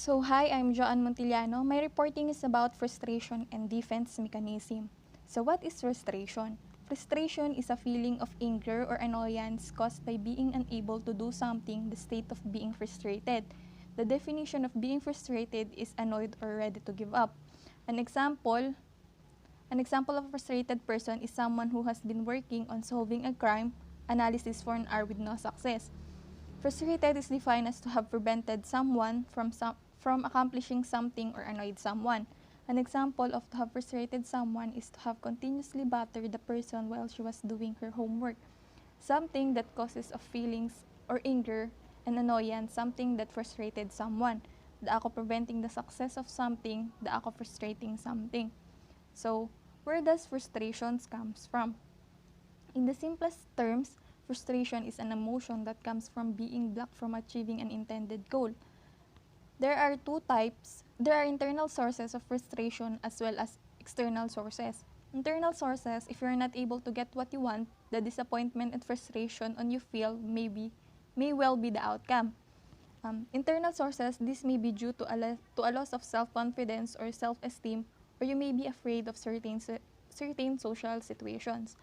So hi, I'm Joanne Montiliano. My reporting is about frustration and defense mechanism. So what is frustration? Frustration is a feeling of anger or annoyance caused by being unable to do something, the state of being frustrated. The definition of being frustrated is annoyed or ready to give up. An example, an example of a frustrated person is someone who has been working on solving a crime analysis for an hour with no success. Frustrated is defined as to have prevented someone from accomplishing something or annoyed someone. An example of to have frustrated someone is to have continuously battered the person while she was doing her homework. Something that causes of feelings or anger and annoyance, something that frustrated someone. The act of preventing the success of something, the act of frustrating something. So, where does frustrations comes from? In the simplest terms, frustration is an emotion that comes from being blocked from achieving an intended goal. There are two types. There are internal sources of frustration as well as external sources. Internal sources, if you're not able to get what you want, the disappointment and frustration on you feel may well be the outcome. Internal sources, this may be due to a loss of self-confidence or self-esteem, or you may be afraid of certain social situations.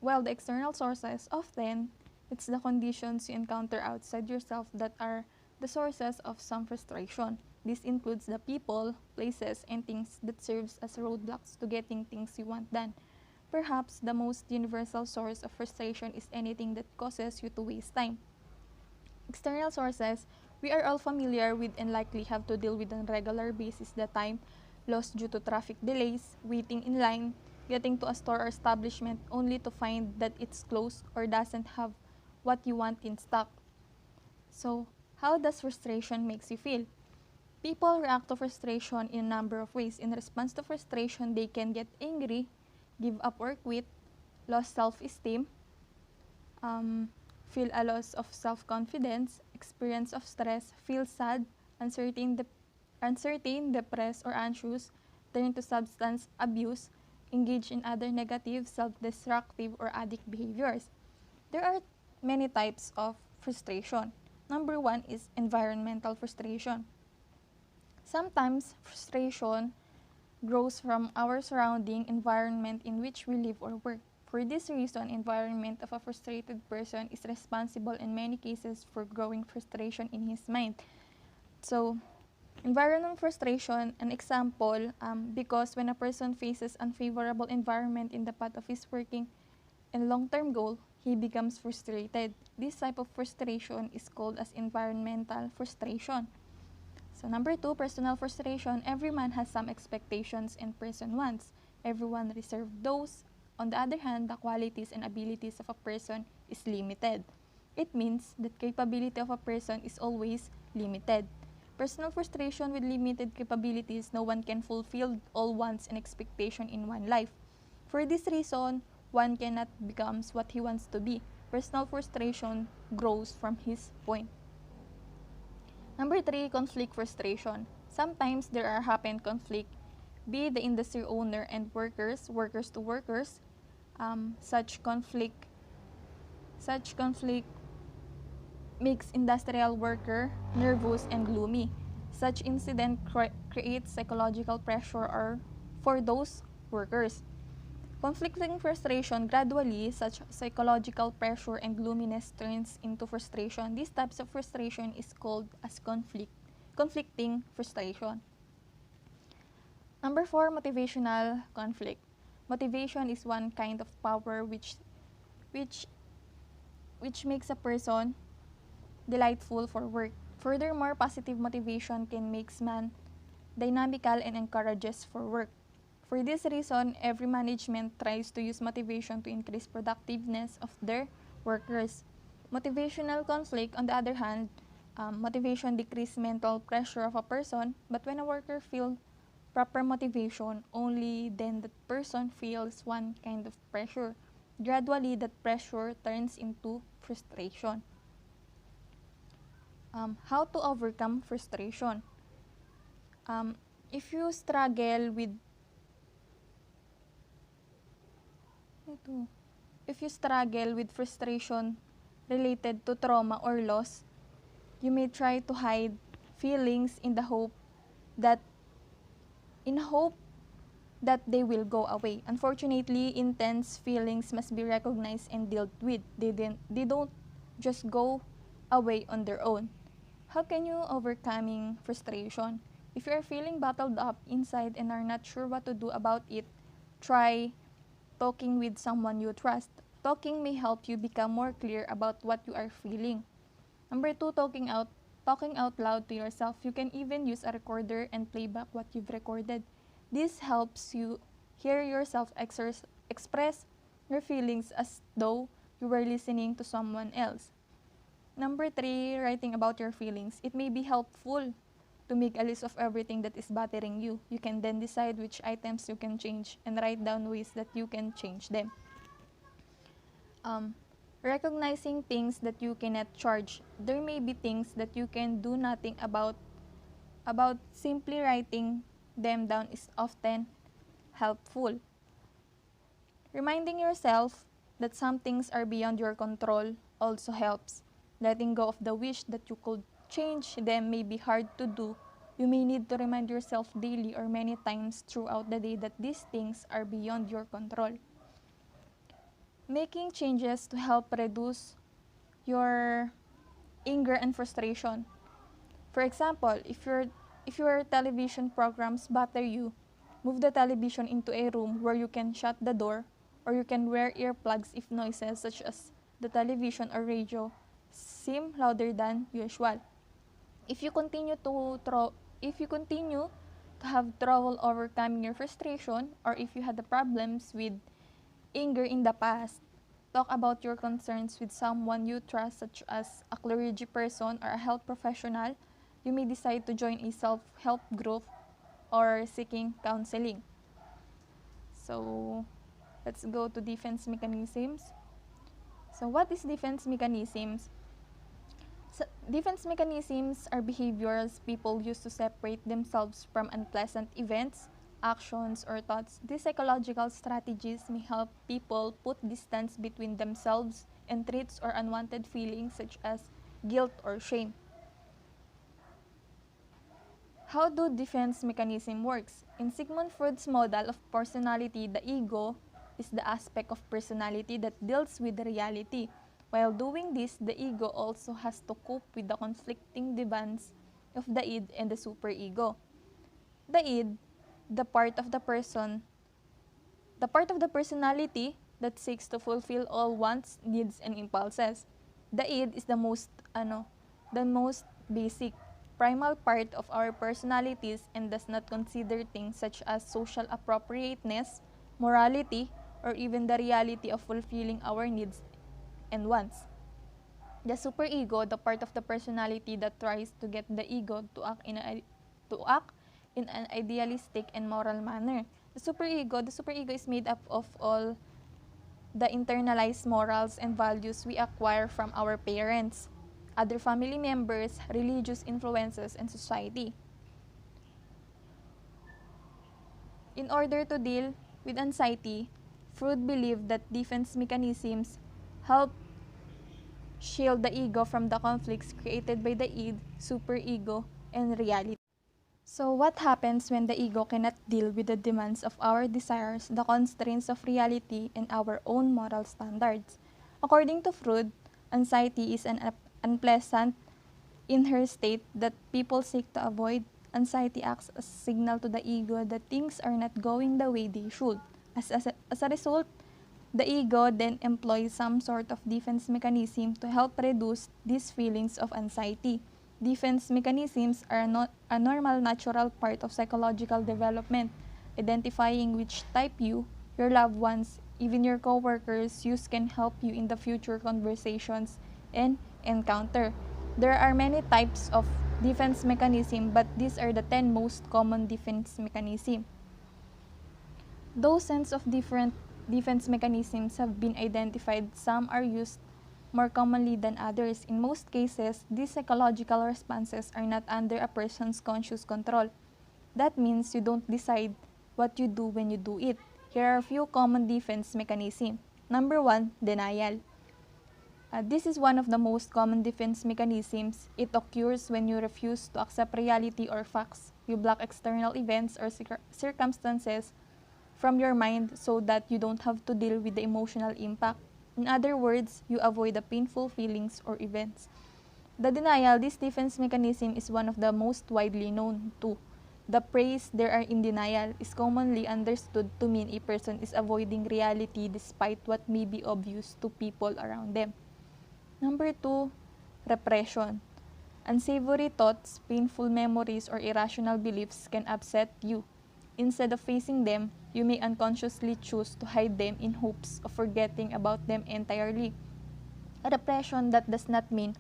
While the external sources, often, it's the conditions you encounter outside yourself that are the sources of some frustration. This includes the people, places, and things that serves as roadblocks to getting things you want done. Perhaps the most universal source of frustration is anything that causes you to waste time. External sources, we are all familiar with and likely have to deal with on a regular basis the time lost due to traffic delays, waiting in line, getting to a store or establishment only to find that it's closed or doesn't have what you want in stock. So, how does frustration makes you feel? People react to frustration in a number of ways. In response to frustration, they can get angry, give up or quit, lose self-esteem, um, feel a loss of self-confidence, experience of stress, feel sad, uncertain, depressed, or anxious, turn to substance abuse, engage in other negative, self-destructive, or addict behaviors. There are many types of frustration. Number one is environmental frustration. Sometimes frustration grows from our surrounding environment in which we live or work. For this reason, environment of a frustrated person is responsible in many cases for growing frustration in his mind. So, environment frustration, an example, because when a person faces unfavorable environment in the path of his working and long-term goal, he becomes frustrated. This type of frustration is called as environmental frustration. So number two, personal frustration. Every man has some expectations and person wants. Everyone reserves those. On the other hand, the qualities and abilities of a person is limited. It means that capability of a person is always limited. Personal frustration with limited capabilities, no one can fulfill all wants and expectation in one life. For this reason, one cannot become what he wants to be. Personal frustration grows from his point. Number three, conflict frustration. Sometimes there are happen conflict, be the industry owner and workers, workers to workers. Such conflict makes industrial worker nervous and gloomy. Such incident creates psychological pressure or for those workers. Conflicting frustration gradually, such psychological pressure and gloominess turns into frustration. These types of frustration is called as conflicting frustration. Number four, motivational conflict. Motivation is one kind of power which which makes a person delightful for work. Furthermore, positive motivation can make man dynamical and encourages for work. For this reason, every management tries to use motivation to increase productiveness of their workers. Motivational conflict, on the other hand, motivation decreases mental pressure of a person, but when a worker feels proper motivation, only then that person feels one kind of pressure. Gradually, that pressure turns into frustration. How to overcome frustration? Um, if you struggle with ito, if you struggle with frustration related to trauma or loss, you may try to hide feelings in that hope that they will go away. Unfortunately, intense feelings must be recognized and dealt with. They don't just go away on their own. How can you overcoming frustration? If you are feeling bottled up inside and are not sure what to do about it, try talking with someone you trust. Talking may help you become more clear about what you are feeling. Number 2, talking out loud to yourself. You can even use a recorder and play back what you've recorded. This helps you hear yourself express your feelings as though you were listening to someone else. Number 3, writing about your feelings. It may be helpful to make a list of everything that is bothering you. You can then decide which items you can change and write down ways that you can change them. Recognizing things that you cannot charge. There may be things that you can do nothing about. Simply writing them down is often helpful. Reminding yourself that some things are beyond your control also helps. Letting go of the wish that you could change them may be hard to do. You may need to remind yourself daily or many times throughout the day that these things are beyond your control. Making changes to help reduce your anger and frustration. For example, if your television programs bother you, move the television into a room where you can shut the door, or you can wear earplugs if noises such as the television or radio seem louder than usual. If you continue to have trouble overcoming your frustration, or if you had the problems with anger in the past, talk about your concerns with someone you trust, such as a clergy person or a health professional. You may decide to join a self-help group or seeking counseling. So, let's go to defense mechanisms. So, what is defense mechanisms? Defense mechanisms are behaviors people use to separate themselves from unpleasant events, actions, or thoughts. These psychological strategies may help people put distance between themselves and traits or unwanted feelings such as guilt or shame. How do defense mechanism works? In Sigmund Freud's model of personality, the ego is the aspect of personality that deals with the reality. While doing this, the ego also has to cope with the conflicting demands of the id and the superego. The id, the part of the personality that seeks to fulfill all wants, needs, and impulses. The id is the most basic, primal part of our personalities and does not consider things such as social appropriateness, morality, or even the reality of fulfilling our needs and wants. The superego, the part of the personality that tries to get the ego to act in an idealistic and moral manner. The superego is made up of all the internalized morals and values we acquire from our parents, other family members, religious influences, and society. In order to deal with anxiety, Freud believed that defense mechanisms help shield the ego from the conflicts created by the id, superego, and reality. So what happens when the ego cannot deal with the demands of our desires, the constraints of reality, and our own moral standards? According to Freud, anxiety is an unpleasant inner state that people seek to avoid. Anxiety acts as a signal to the ego that things are not going the way they should. As a result, the ego then employs some sort of defense mechanism to help reduce these feelings of anxiety. Defense mechanisms are not a normal natural part of psychological development. Identifying which type you, your loved ones, even your coworkers use can help you in the future conversations and encounter. There are many types of defense mechanism, but these are the 10 most common defense mechanisms. Dozens of different defense mechanisms have been identified. Some are used more commonly than others. In most cases, these psychological responses are not under a person's conscious control. That means you don't decide what you do when you do it. Here are a few common defense mechanisms. Number 1, denial. This is one of the most common defense mechanisms. It occurs when you refuse to accept reality or facts. You block external events or circumstances from your mind so that you don't have to deal with the emotional impact. In other words, you avoid the painful feelings or events. The denial, this defense mechanism is one of the most widely known too. The phrase "they are in denial" is commonly understood to mean a person is avoiding reality despite what may be obvious to people around them. Number 2, repression. Unsavory thoughts, painful memories, or irrational beliefs can upset you. Instead of facing them, you may unconsciously choose to hide them in hopes of forgetting about them entirely. Repression, that does not mean,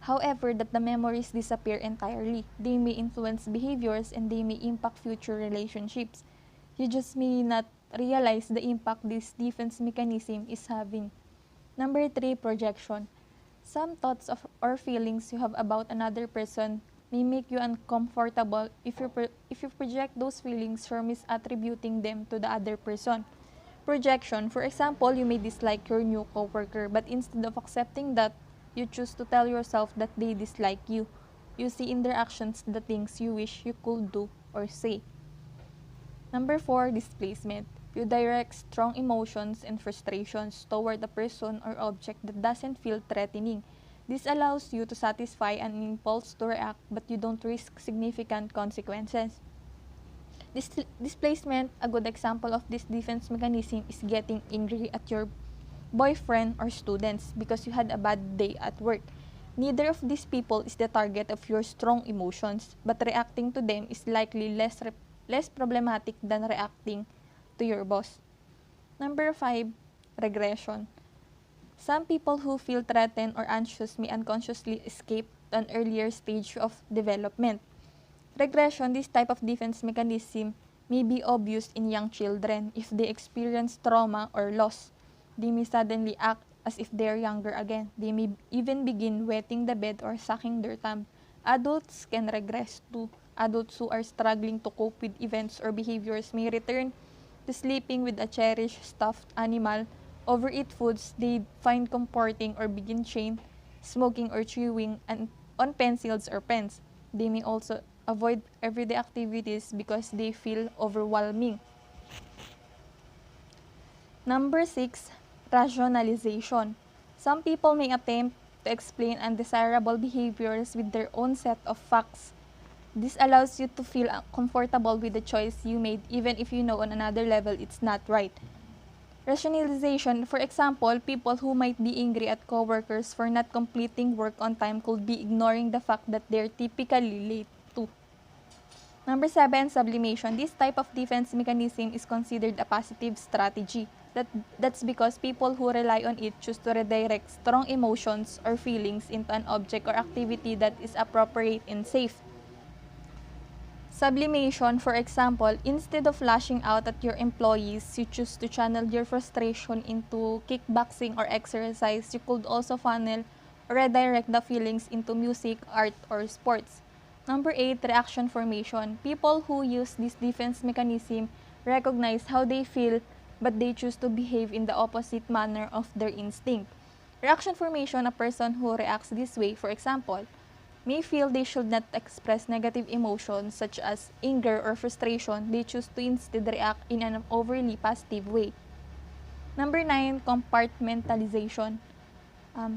however, that the memories disappear entirely. They may influence behaviors and they may impact future relationships. You just may not realize the impact this defense mechanism is having. Number 3, projection. Some thoughts or feelings you have about another person may make you uncomfortable if you project those feelings or misattributing them to the other person. Projection, for example, you may dislike your new coworker, but instead of accepting that, you choose to tell yourself that they dislike you. You see in their actions the things you wish you could do or say. Number 4, displacement. You direct strong emotions and frustrations toward a person or object that doesn't feel threatening. This allows you to satisfy an impulse to react, but you don't risk significant consequences. Displacement, a good example of this defense mechanism is getting angry at your boyfriend or students because you had a bad day at work. Neither of these people is the target of your strong emotions, but reacting to them is likely less problematic than reacting to your boss. Number 5, regression. Some people who feel threatened or anxious may unconsciously escape to an earlier stage of development. Regression, this type of defense mechanism, may be obvious in young children. If they experience trauma or loss, they may suddenly act as if they are younger again. They may even begin wetting the bed or sucking their thumb. Adults can regress too. Adults who are struggling to cope with events or behaviors may return to sleeping with a cherished stuffed animal, overeat foods they find comforting, or begin smoking or chewing on pencils or pens. They may also avoid everyday activities because they feel overwhelming. Number 6, rationalization. Some people may attempt to explain undesirable behaviors with their own set of facts. This allows you to feel comfortable with the choice you made even if you know on another level it's not right. Rationalization, for example, people who might be angry at coworkers for not completing work on time could be ignoring the fact that they're typically late too. Number 7, sublimation. This type of defense mechanism is considered a positive strategy. That's because people who rely on it choose to redirect strong emotions or feelings into an object or activity that is appropriate and safe. Sublimation, for example, instead of lashing out at your employees, you choose to channel your frustration into kickboxing or exercise. You could also funnel or redirect the feelings into music, art, or sports. Number 8, reaction formation. People who use this defense mechanism recognize how they feel, but they choose to behave in the opposite manner of their instinct. Reaction formation, a person who reacts this way, for example, may feel they should not express negative emotions such as anger or frustration. They choose to instead react in an overly positive way. Number 9, compartmentalization.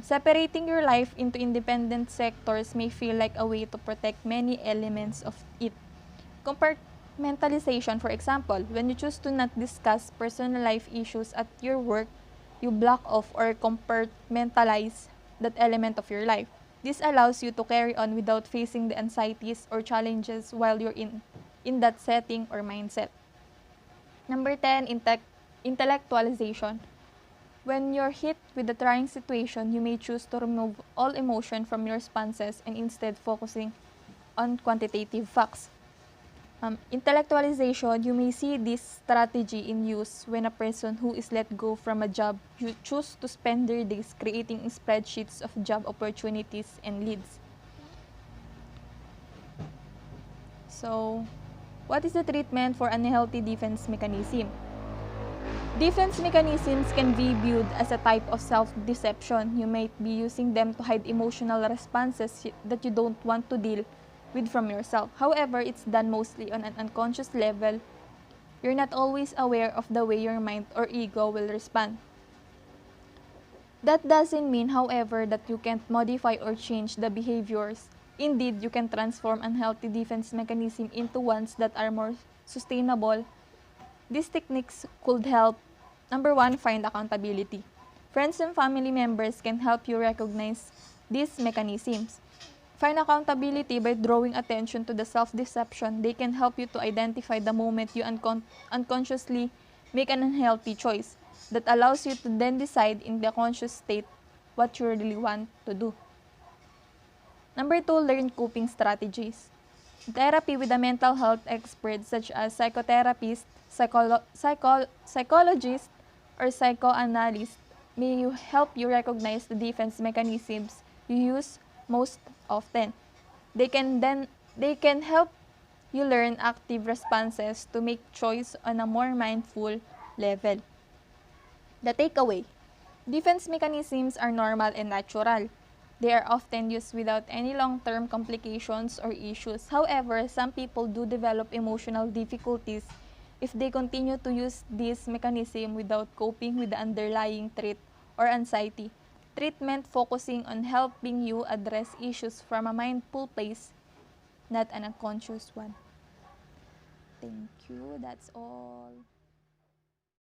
Separating your life into independent sectors may feel like a way to protect many elements of it. Compartmentalization, for example, when you choose to not discuss personal life issues at your work, you block off or compartmentalize that element of your life. This allows you to carry on without facing the anxieties or challenges while you're in that setting or mindset. Number 10, intellectualization. When you're hit with a trying situation, you may choose to remove all emotion from your responses and instead focusing on quantitative facts. Intellectualization, you may see this strategy in use when a person who is let go from a job, you choose to spend their days creating spreadsheets of job opportunities and leads. So, what is the treatment for unhealthy defense mechanism? Defense mechanisms can be viewed as a type of self-deception. You might be using them to hide emotional responses that you don't want to deal with from yourself. However, it's done mostly on an unconscious level. You're not always aware of the way your mind or ego will respond. That doesn't mean, however, that you can't modify or change the behaviors. Indeed, you can transform unhealthy defense mechanisms into ones that are more sustainable. These techniques could help. Number one, find accountability. Friends and family members can help you recognize these mechanisms. Find accountability by drawing attention to the self-deception. They can help you to identify the moment you unconsciously make an unhealthy choice that allows you to then decide in the conscious state what you really want to do. Number two, learn coping strategies. Therapy with a mental health expert such as psychotherapist, psychologist, or psychoanalyst may help you recognize the defense mechanisms you use most often. They can help you learn active responses to make choice on a more mindful level. The takeaway: defense mechanisms are normal and natural. They are often used without any long-term complications or issues. However, some people do develop emotional difficulties if they continue to use this mechanism without coping with the underlying trait or anxiety. Treatment focusing on helping you address issues from a mindful place, not an unconscious one. Thank you. That's all.